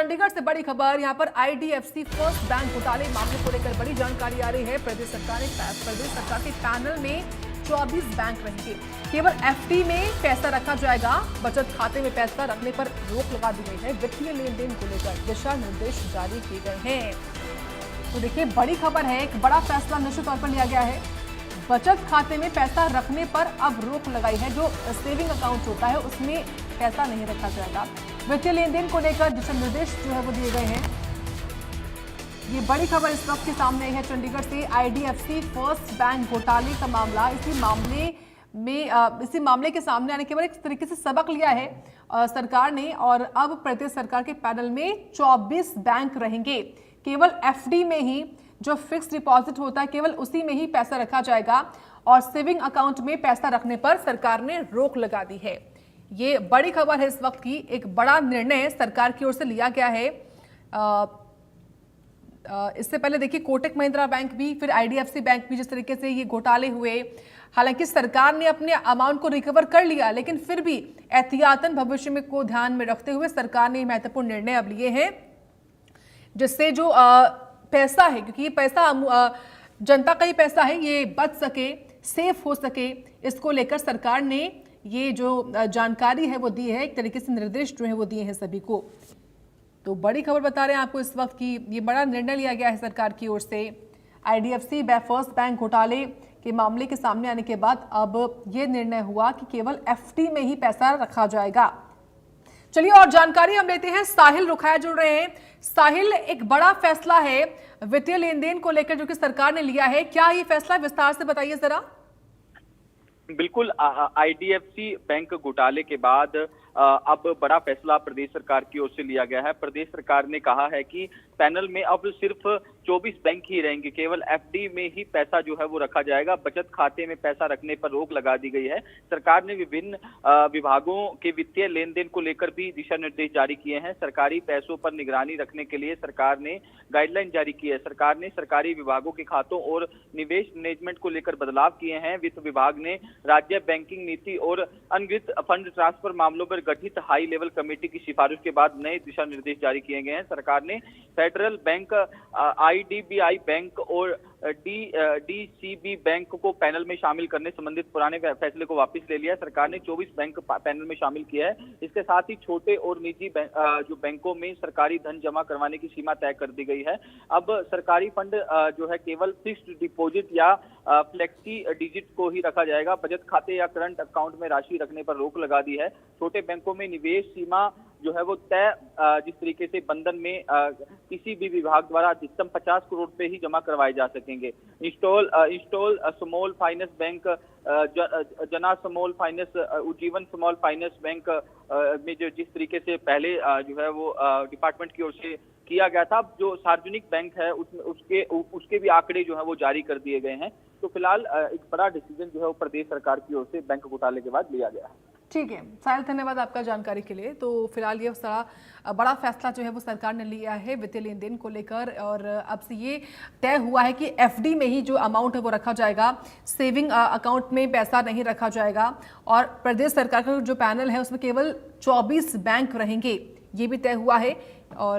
चंडीगढ़ से बड़ी खबर, यहां पर आईडीएफसी फर्स्ट बैंक घोटाले मामले को लेकर बड़ी जानकारी आ रही है। प्रदेश सरकार के पैनल में 24 बैंक रहेंगे। केवल एफडी में पैसा रखा जाएगा। बचत खाते में पैसा रखने पर रोक लगा दी गई है। वित्तीय लेन देन को लेकर दिशा निर्देश जारी किए गए हैं। तो देखिए, बड़ी खबर है, एक बड़ा फैसला निश्चित तौर पर लिया गया है। बचत खाते में पैसा रखने पर अब रोक लगाई है। जो सेविंग अकाउंट होता है उसमें पैसा नहीं रखा जाएगा। वित्तीय लेन देन को लेकर दिशा निर्देश जो है वो दिए गए हैं। ये बड़ी खबर इस वक्त के सामने है। चंडीगढ़ से आईडीएफसी फर्स्ट बैंक घोटाले का मामला, इसी मामले के सामने आने के बाद एक तरीके से सबक लिया है सरकार ने, और अब प्रदेश सरकार के पैनल में 24 बैंक रहेंगे। केवल एफडी में ही जो फिक्स डिपॉजिट होता है केवल उसी में ही पैसा रखा जाएगा, और सेविंग अकाउंट में पैसा रखने पर सरकार ने रोक लगा दी है। ये बड़ी खबर है इस वक्त की। एक बड़ा निर्णय सरकार की ओर से लिया गया है। इससे पहले देखिए, कोटक महिंद्रा बैंक भी, फिर आईडीएफसी बैंक भी, जिस तरीके से ये घोटाले हुए, हालांकि सरकार ने अपने अमाउंट को रिकवर कर लिया, लेकिन फिर भी एहतियातन भविष्य में को ध्यान में रखते हुए सरकार ने महत्वपूर्ण निर्णय अब लिए हैं, जिससे जो पैसा है, क्योंकि ये पैसा जनता का ही पैसा है, ये बच सके, सेफ हो सके, इसको लेकर सरकार ने ये जो जानकारी है वो दी है। एक तरीके से निर्देश जो है वो दिए हैं सभी को। तो बड़ी खबर बता रहे हैं आपको इस वक्त की, ये बड़ा निर्णय लिया गया है सरकार की ओर से। आईडीएफसी फर्स्ट बैंक घोटाले के मामले के सामने आने के बाद अब ये निर्णय हुआ कि केवल एफडी में ही पैसा रखा जाएगा। चलिए और जानकारी हम लेते हैं। साहिल रुखाया जुड़ रहे हैं। साहिल, एक बड़ा फैसला है वित्तीय लेन देन को लेकर जो कि सरकार ने लिया है, क्या ये फैसला, विस्तार से बताइए जरा। बिल्कुल, आईडीएफसी बैंक घोटाले के बाद अब बड़ा फैसला प्रदेश सरकार की ओर से लिया गया है। प्रदेश सरकार ने कहा है कि पैनल में अब सिर्फ 24 बैंक ही रहेंगे। केवल एफडी में ही पैसा जो है वो रखा जाएगा। बचत खाते में पैसा रखने पर रोक लगा दी गई है। सरकार ने विभिन्न विभागों के वित्तीय लेन देन को लेकर भी दिशा निर्देश जारी किए हैं। सरकारी पैसों पर निगरानी रखने के लिए सरकार ने गाइडलाइन जारी की है। सरकार ने सरकारी विभागों के खातों और निवेश मैनेजमेंट को लेकर बदलाव किए हैं। वित्त विभाग ने राज्य बैंकिंग नीति और अनवित्त फंड ट्रांसफर मामलों पर गठित हाई लेवल कमेटी की सिफारिश के बाद नए दिशा निर्देश जारी किए गए हैं। सरकार ने फेडरल बैंक, आईडीबीआई बैंक और डीसीबी बैंक को पैनल में शामिल करने संबंधित पुराने फैसले को वापस ले लिया है। सरकार ने 24 बैंक पैनल में शामिल किया है। इसके साथ ही छोटे और निजी जो बैंकों में सरकारी धन जमा करवाने की सीमा तय कर दी गई है। अब सरकारी फंड जो है केवल फिक्स्ड डिपॉजिट या फ्लेक्सी डिजिट को ही रखा जाएगा। बचत खाते या करंट अकाउंट में राशि रखने पर रोक लगा दी है। छोटे बैंकों में निवेश सीमा जो है वो तय, जिस तरीके से बंधन में किसी भी विभाग द्वारा अधिकतम 50 करोड़ रुपए ही जमा करवाए जा सकेंगे। इंस्टॉल स्मॉल फाइनेंस बैंक, जना small finance, Ujjivan small finance bank में जो जिस तरीके से पहले जो है वो डिपार्टमेंट की ओर से किया गया था, जो सार्वजनिक बैंक है उसके भी आंकड़े जो है वो जारी कर दिए गए हैं। तो फिलहाल एक बड़ा डिसीजन जो है वो प्रदेश सरकार की ओर से बैंक घोटाले के बाद लिया गया है। ठीक है साहिल, धन्यवाद आपका जानकारी के लिए। तो फिलहाल ये सारा बड़ा फैसला जो है वो सरकार ने लिया है वित्तीय लेन देन को लेकर, और अब से ये तय हुआ है कि एफडी में ही जो अमाउंट है वो रखा जाएगा, सेविंग अकाउंट में पैसा नहीं रखा जाएगा। और प्रदेश सरकार का जो पैनल है उसमें केवल 24 बैंक रहेंगे, ये भी तय हुआ है। और